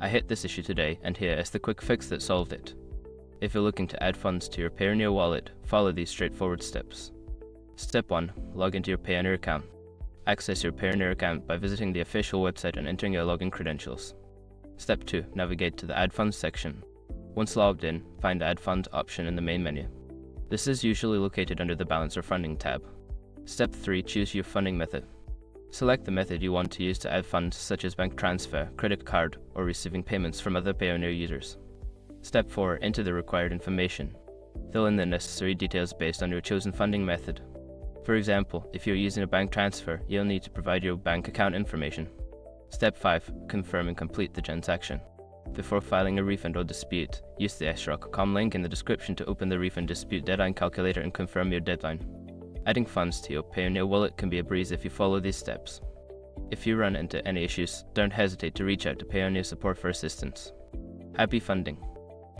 I hit this issue today, and here is the quick fix that solved it. If you're looking to add funds to your Payoneer wallet, follow these straightforward steps. Step 1. Log into your Payoneer account. Access your Payoneer account by visiting the official website and entering your login credentials. Step 2. Navigate to the Add Funds section. Once logged in, find the Add Funds option in the main menu. This is usually located under the Balance or Funding tab. Step 3. Choose your funding method. Select the method you want to use to add funds, such as bank transfer, credit card, or receiving payments from other Payoneer users. Step 4. Enter the required information. Fill in the necessary details based on your chosen funding method. For example, if you're using a bank transfer, you'll need to provide your bank account information. Step 5. Confirm and complete the transaction. Before filing a refund or dispute, use the xrock.com link in the description to open the refund dispute deadline calculator and confirm your deadline. Adding funds to your Payoneer wallet can be a breeze if you follow these steps. If you run into any issues, don't hesitate to reach out to Payoneer support for assistance. Happy funding!